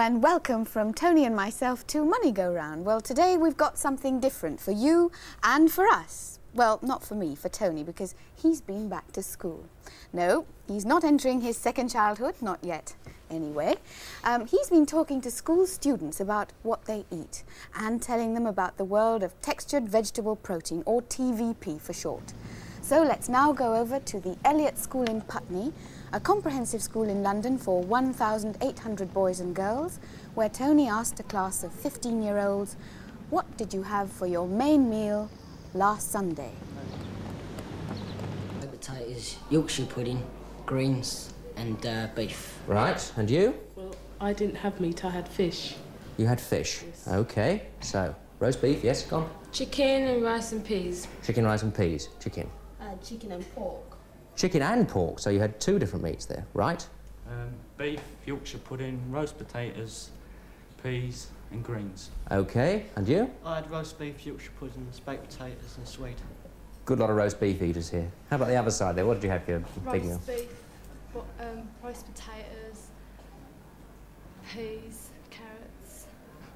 and welcome from Tony and myself to Money Go Round. Well, today we've got something different for you and for us. Well, not for me, for Tony, because he's been back to school. No, he's not entering his second childhood, not yet. Anyway, he's been talking to school students about what they eat and telling them about the world of textured vegetable protein, or TVP for short. So let's now go over to the Elliott School in Putney, a comprehensive school in London for 1,800 boys and girls, where Tony asked a class of 15-year-olds, what did you have for your main meal last Sunday? Potatoes, Yorkshire pudding, greens and beef. Right, and you? Well, I didn't have meat, I had fish. You had fish. Yes. Okay, so roast beef, yes, go on. Chicken and rice and peas. Chicken, rice and peas. Chicken. Chicken and pork. Chicken and pork, so you had two different meats there, right? Beef, Yorkshire pudding, roast potatoes, peas and greens. Okay, and you? I had roast beef, Yorkshire pudding, baked potatoes and sweet. Good lot of roast beef eaters here. How about the other side there? What did you have for your big meal? Roast beef, roast potatoes, peas, carrots.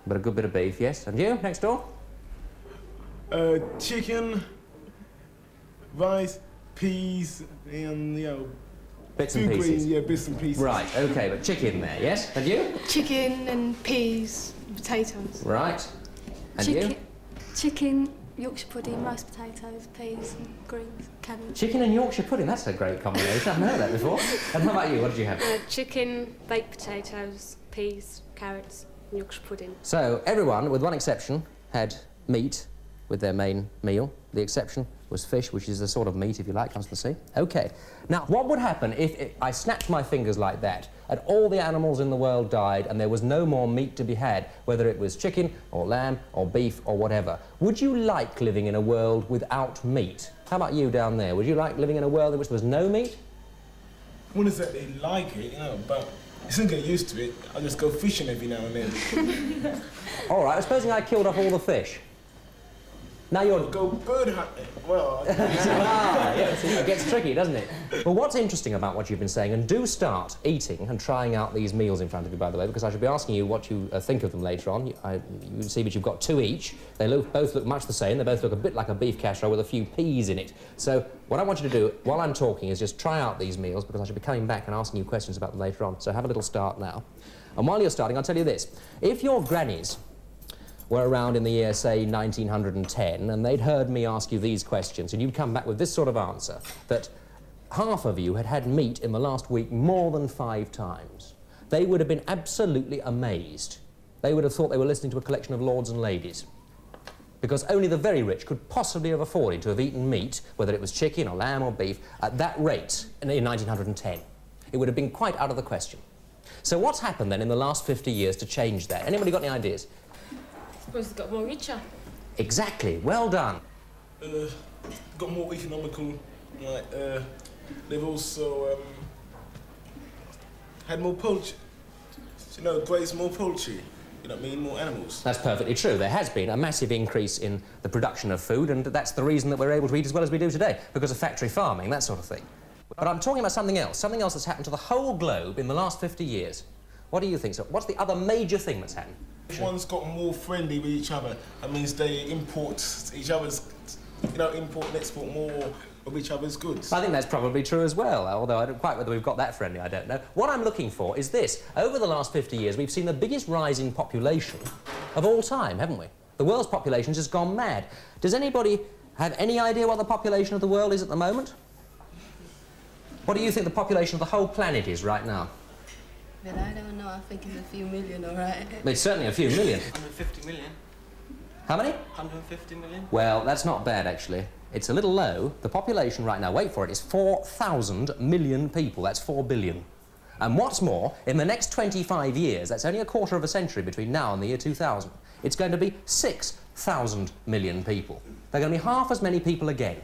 But a good bit of beef, yes. And you, next door? Chicken, rice, peas, and, Bits and two pieces. greens, yeah, bits and pieces. Right, okay, but chicken there, yes? And you? Chicken and peas, potatoes. Right. And you? Chicken, Yorkshire pudding, roast potatoes, peas, and greens, cabbage. Chicken and Yorkshire pudding, that's a great combination. I've heard that before. And how about you? What did you have? Chicken, baked potatoes, peas, carrots, and Yorkshire pudding. So everyone, with one exception, had meat with their main meal. The exception was fish, which is the sort of meat, if you like, comes from the sea. Okay. Now, what would happen if I snapped my fingers like that and all the animals in the world died and there was no more meat to be had, whether it was chicken or lamb or beef or whatever? Would you like living in a world without meat? How about you down there? Would you like living in a world in which there was no meat? I wouldn't say they like it, but you soon get used to it. I just go fishing every now and then. All right, supposing I killed off all the fish. Now you're... Go bird hunting. Well, yes, it gets tricky, doesn't it? Well, what's interesting about what you've been saying, and do start eating and trying out these meals in front of you, by the way, because I shall be asking you what you think of them later on. You see that you've got two each. They both look much the same. They both look a bit like a beef casserole with a few peas in it. So what I want you to do, while I'm talking, is just try out these meals, because I shall be coming back and asking you questions about them later on. So have a little start now. And while you're starting, I'll tell you this. If your grannies were around in the year, say, 1910, and they'd heard me ask you these questions, and you'd come back with this sort of answer, that half of you had had meat in the last week more than 5 times, they would have been absolutely amazed. They would have thought they were listening to a collection of lords and ladies, because only the very rich could possibly have afforded to have eaten meat, whether it was chicken or lamb or beef, at that rate in 1910. It would have been quite out of the question. So what's happened then in the last 50 years to change that? Anybody got any ideas? I suppose it got more richer. Exactly. Well done. got more economical. They've also had more poultry. Grazed more poultry. You know what I mean? More animals. That's perfectly true. There has been a massive increase in the production of food, and that's the reason that we're able to eat as well as we do today, because of factory farming, that sort of thing. But I'm talking about something else that's happened to the whole globe in the last 50 years. What do you think? So what's the other major thing that's happened? One's got more friendly with each other. That means they import each other's, import and export more of each other's goods. I think that's probably true as well, although I don't quite whether we've got that friendly, I don't know. What I'm looking for is this. Over the last 50 years, we've seen the biggest rise in population of all time, haven't we? The world's population has just gone mad. Does anybody have any idea what the population of the world is at the moment? What do you think the population of the whole planet is right now? But I don't know, I think it's a few million, all right? It's certainly a few million. 150 million. How many? 150 million. Well, that's not bad, actually. It's a little low. The population right now, wait for it, is 4,000 million people. That's 4 billion. And what's more, in the next 25 years, that's only a quarter of a century between now and the year 2000, it's going to be 6,000 million people. There are going to be half as many people again.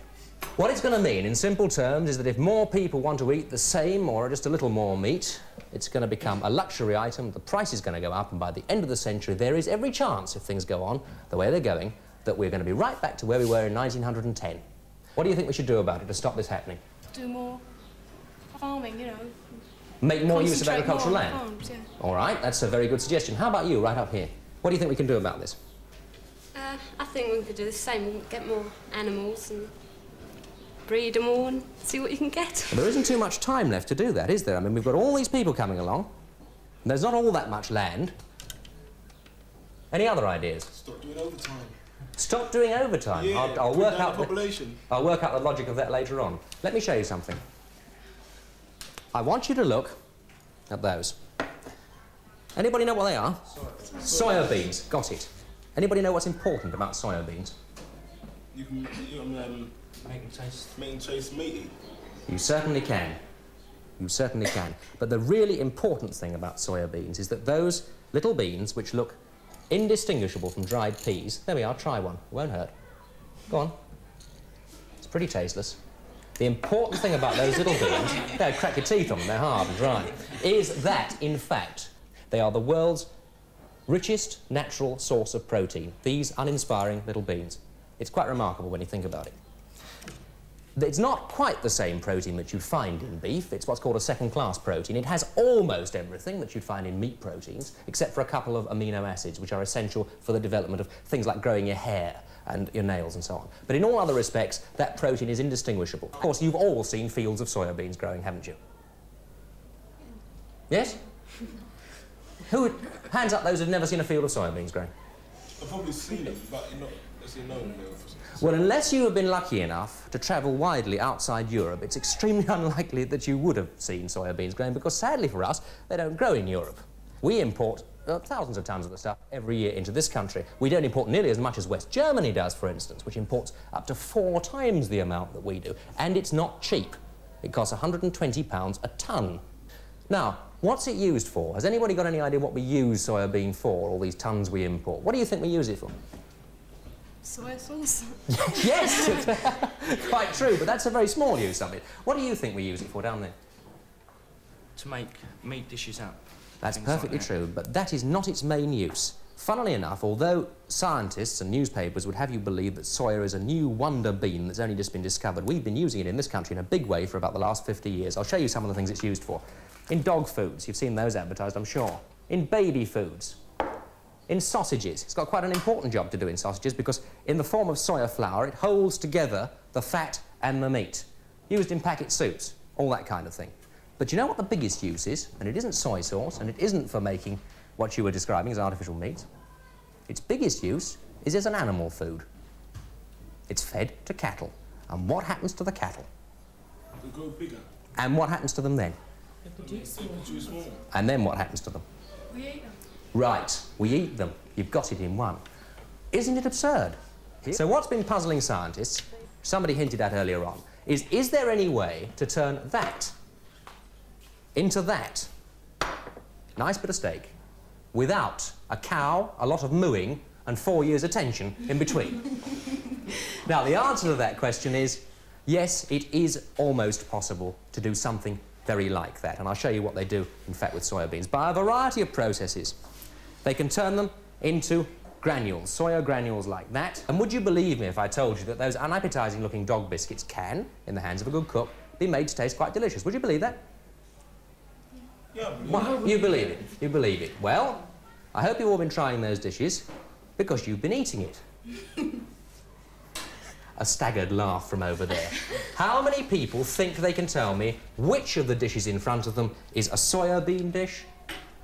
What it's going to mean, in simple terms, is that if more people want to eat the same or just a little more meat, it's going to become a luxury item, the price is going to go up, and by the end of the century, there is every chance, if things go on the way they're going, that we're going to be right back to where we were in 1910. What do you think we should do about it to stop this happening? Do more farming, Make more use of Concentrate agricultural more on land? farms, yeah. All right, that's a very good suggestion. How about you, right up here? What do you think we can do about this? I think we could do the same. We'll get more animals and breed them all and see what you can get. Well, there isn't too much time left to do that, is there? I mean, we've got all these people coming along. And there's not all that much land. Any other ideas? Stop doing overtime. Stop doing overtime. Yeah, I'll bring work down out the population. I'll work out the logic of that later on. Let me show you something. I want you to look at those. Anybody know what they are? Soya beans. Got it. Anybody know what's important about soya beans? You can Make them taste meaty. You certainly can. You certainly can. But the really important thing about soya beans is that those little beans, which look indistinguishable from dried peas... There we are, try one. It won't hurt. Go on. It's pretty tasteless. The important thing about those little beans... They'll crack your teeth on them, they're hard and dry... is that, in fact, they are the world's richest natural source of protein. These uninspiring little beans. It's quite remarkable when you think about it. It's not quite the same protein that you'd find in beef. It's what's called a second-class protein. It has almost everything that you'd find in meat proteins, except for a couple of amino acids, which are essential for the development of things like growing your hair and your nails and so on. But in all other respects, that protein is indistinguishable. Of course, you've all seen fields of soya beans growing, haven't you? Yes? Hands up those who've never seen a field of soya beans growing. I've probably seen them, but not necessarily known them. Well, unless you have been lucky enough to travel widely outside Europe, it's extremely unlikely that you would have seen soya beans growing, because sadly for us, they don't grow in Europe. We import thousands of tons of the stuff every year into this country. We don't import nearly as much as West Germany does, for instance, which imports up to 4 times the amount that we do. And it's not cheap. It costs £120 a tonne. Now, what's it used for? Has anybody got any idea what we use soya bean for, all these tons we import? What do you think we use it for? Soya sauce. Yes! Quite true, but that's a very small use of it. What do you think we use it for down there? To make meat dishes up. That's Things like perfectly that. true, but that is not its main use. Funnily enough, although scientists and newspapers would have you believe that soya is a new wonder bean that's only just been discovered, we've been using it in this country in a big way for about the last 50 years. I'll show you some of the things it's used for. In dog foods, you've seen those advertised, I'm sure. In baby foods. In sausages. It's got quite an important job to do in sausages because in the form of soya flour, it holds together the fat and the meat. Used in packet soups, all that kind of thing. But you know what the biggest use is? And it isn't soy sauce, and it isn't for making what you were describing as artificial meat. Its biggest use is as an animal food. It's fed to cattle. And what happens to the cattle? They grow bigger. And what happens to them then? They produce more. And then what happens to them? We eat them. Right, we eat them. You've got it in one. Isn't it absurd? So what's been puzzling scientists, somebody hinted at earlier on, is there any way to turn that into that? Nice bit of steak. Without a cow, a lot of mooing, and 4 years' attention in between? Now, the answer to that question is, yes, it is almost possible to do something very like that. And I'll show you what they do, in fact, with soya beans. By a variety of processes. They can turn them into granules, soya granules like that. And would you believe me if I told you that those unappetizing looking dog biscuits can, in the hands of a good cook, be made to taste quite delicious? Would you believe that? Yeah. Well, you believe it. You believe it. Well, I hope you've all been trying those dishes because you've been eating it. A staggered laugh from over there. How many people think they can tell me which of the dishes in front of them is a soya bean dish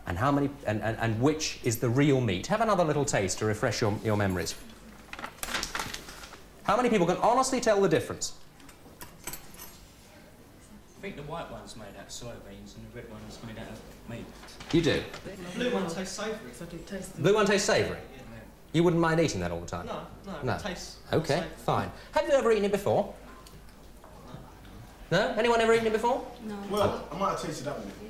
and how many and which is the real meat? Have another little taste to refresh your memories. How many people can honestly tell the difference? I think the white one's made out of soya beans and the red one's made out of meat. You do. The blue one tastes savoury. I did taste them. Blue one tastes savoury. Yeah. You wouldn't mind eating that all the time? No, No. it tastes Okay, savoury. fine. Have you ever eaten it before? No? Anyone ever eaten it before? No. Well, I might have tasted that one before.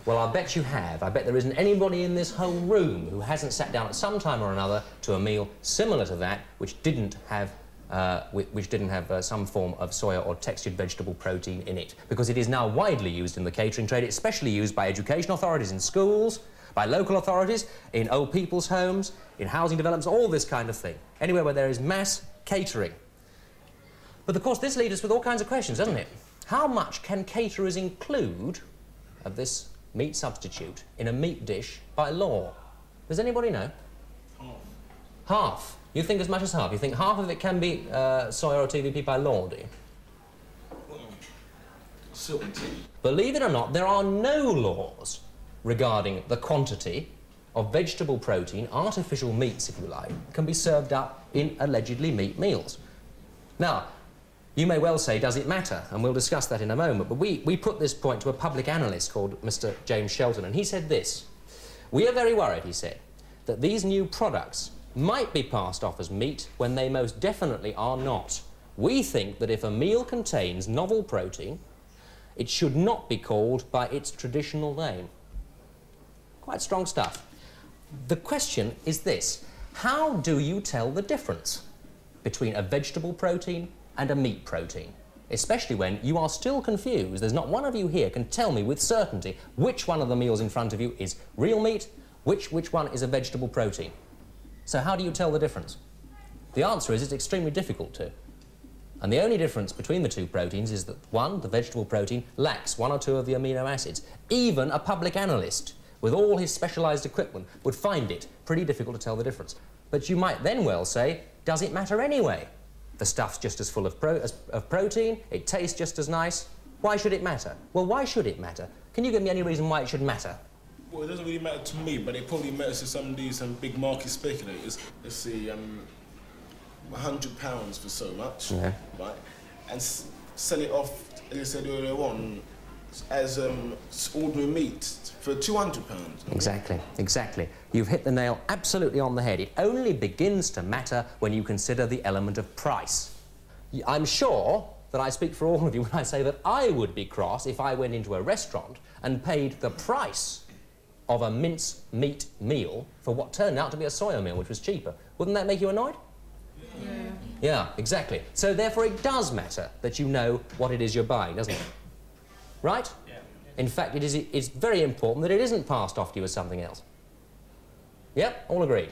Well, I bet you have. I bet there isn't anybody in this whole room who hasn't sat down at some time or another to a meal similar to that, which didn't have some form of soya or textured vegetable protein in it, because it is now widely used in the catering trade. It's especially used by education authorities in schools, by local authorities, in old people's homes, in housing developments, all this kind of thing. Anywhere where there is mass catering. But of course, this leads us with all kinds of questions, doesn't it? How much can caterers include of this meat substitute in a meat dish by law? Does anybody know? Half. You think as much as half? You think half of it can be soya or TVP by law, do you? Believe it or not, there are no laws regarding the quantity of vegetable protein, artificial meats, if you like, can be served up in allegedly meat meals. Now, you may well say, does it matter? And we'll discuss that in a moment. But we put this point to a public analyst called Mr. James Shelton, and he said this. We are very worried, he said, that these new products might be passed off as meat when they most definitely are not. We think that if a meal contains novel protein, it should not be called by its traditional name. Quite strong stuff. The question is this: how do you tell the difference between a vegetable protein and a meat protein? Especially when you are still confused. There's not one of you here can tell me with certainty which one of the meals in front of you is real meat, which one is a vegetable protein. So how do you tell the difference? The answer is it's extremely difficult to. And the only difference between the two proteins is that one, the vegetable protein, lacks one or two of the amino acids. Even a public analyst with all his specialised equipment would find it pretty difficult to tell the difference. But you might then well say, does it matter anyway? The stuff's just as full of protein, it tastes just as nice. Why should it matter? Well, why should it matter? Can you give me any reason why it should matter? Well, it doesn't really matter to me, but it probably matters to some big market speculators. Let's see, £100 for so much, right? And sell it off, as I said earlier on, as ordinary meat for £200. Exactly, exactly. You've hit the nail absolutely on the head. It only begins to matter when you consider the element of price. I'm sure that I speak for all of you when I say that I would be cross if I went into a restaurant and paid the price of a mince meat meal for what turned out to be a soya meal, which was cheaper. Wouldn't that make you annoyed? Yeah, exactly. So therefore it does matter that you know what it is you're buying, doesn't it? Right? Yeah. In fact, it's very important that it isn't passed off to you as something else. Yep, all agreed.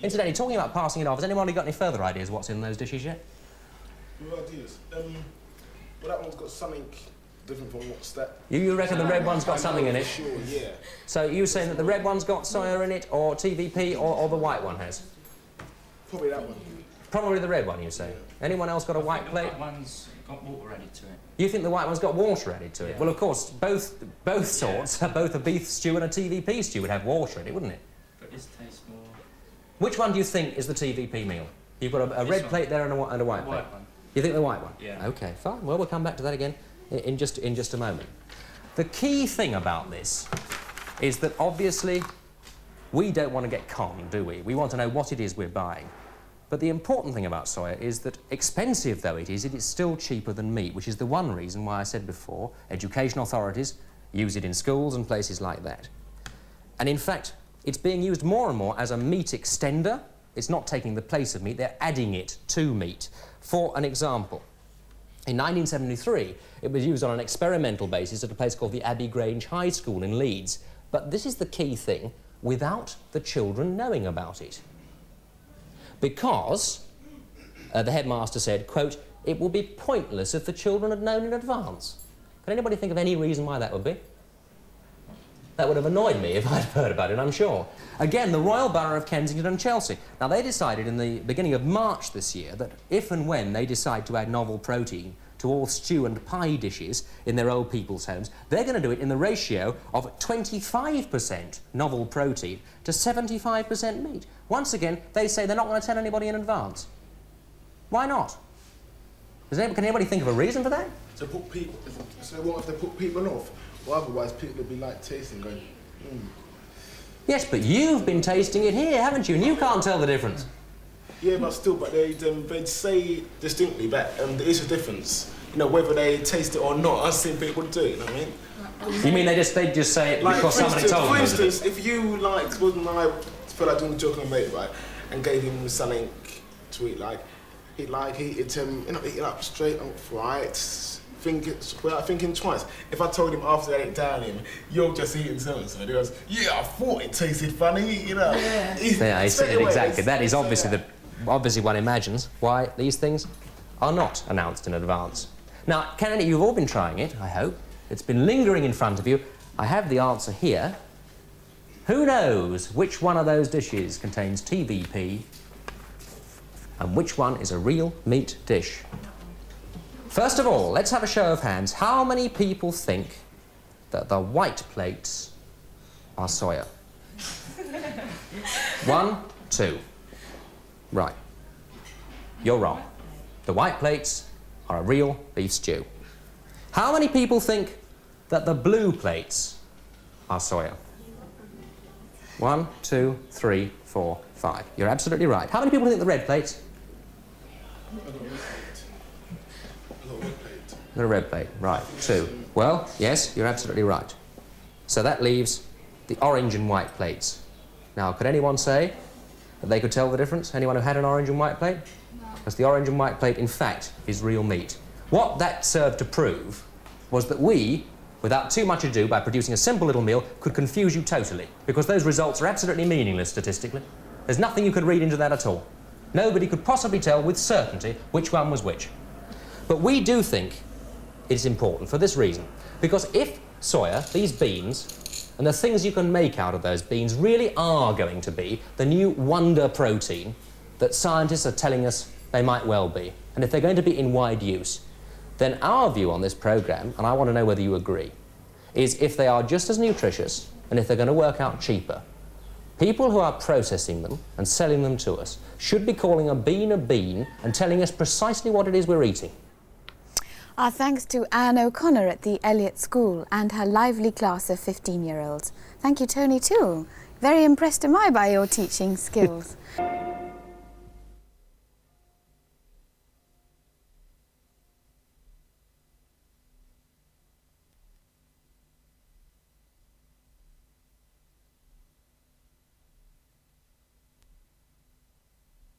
Incidentally, talking about passing it off, has anybody got any further ideas what's in those dishes yet? No ideas. Well, that one's got something different from what's that. You reckon the red one's got something in it? Sure, yeah. So you're saying that the red one's got soya in it, or TVP, or the white one has? Probably that one. Probably the red one, you say? Anyone else got a white plate? The white one's got water added to it. You think the white one's got water added to it? Yeah. Well, of course, both sorts, both a beef stew and a TVP stew would have water in it, wouldn't it? But this tastes more... Which one do you think is the TVP meal? You've got a red plate there and a white plate. White one. You think the white one? Yeah. OK, fine. Well, we'll come back to that again in just a moment. The key thing about this is that, obviously, we don't want to get conned, do we? We want to know what it is we're buying. But the important thing about soya is that, expensive though it is still cheaper than meat, which is the one reason why I said before education authorities use it in schools and places like that. And in fact, it's being used more and more as a meat extender. It's not taking the place of meat, they're adding it to meat. For an example, in 1973, it was used on an experimental basis at a place called the Abbey Grange High School in Leeds. But this is the key thing, without the children knowing about it. Because, the headmaster said, quote, it will be pointless if the children had known in advance. Can anybody think of any reason why that would be? That would have annoyed me if I'd heard about it, I'm sure. Again, the Royal Borough of Kensington and Chelsea. Now, they decided in the beginning of March this year that if and when they decide to add novel protein to all stew and pie dishes in their old people's homes, they're going to do it in the ratio of 25% novel protein to 75% meat. Once again, they say they're not going to tell anybody in advance. Why not? Can anybody think of a reason for that? So what if they put people off? Well, otherwise people would be like tasting, going, Yes, but you've been tasting it here, haven't you? And you can't tell the difference. Yeah, but still, they'd say distinctly that there is a difference. You know, whether they taste it or not, I've seen people do it, you know what I mean? You mean they'd just say it because somebody told them? For instance, if you, I feel like doing a joke on a mate, right, and gave him something to eat, he'd eat it up straight up right, without thinking twice. If I told him after I ate down him, you're just eating so-and-so, he goes, yeah, I thought it tasted funny, you know. Yeah, exactly. That is obviously one imagines why these things are not announced in advance. Now, Kennedy, you've all been trying it, I hope. It's been lingering in front of you. I have the answer here. Who knows which one of those dishes contains TVP and which one is a real meat dish? First of all, let's have a show of hands. How many people think that the white plates are soya? 1, 2. Right. You're wrong. The white plates are a real beef stew. How many people think that the blue plates are soya? 1, 2, 3, 4, 5. You're absolutely right. How many people think the red plates? The red plate, right. 2. Well, yes, you're absolutely right. So that leaves the orange and white plates. Now, could anyone say that they could tell the difference? Anyone who had an orange and white plate? No. Because the orange and white plate, in fact, is real meat. What that served to prove was that we, without too much ado, by producing a simple little meal, could confuse you totally, because those results are absolutely meaningless statistically. There's nothing you could read into that at all. Nobody could possibly tell with certainty which one was which. But we do think it's important for this reason, because if soya, these beans, and the things you can make out of those beans really are going to be the new wonder protein that scientists are telling us they might well be, and if they're going to be in wide use, then our view on this programme, and I want to know whether you agree, is if they are just as nutritious and if they're going to work out cheaper, people who are processing them and selling them to us should be calling a bean and telling us precisely what it is we're eating. Our thanks to Anne O'Connor at the Elliott School and her lively class of 15-year-olds. Thank you, Tony, too. Very impressed am I by your teaching skills.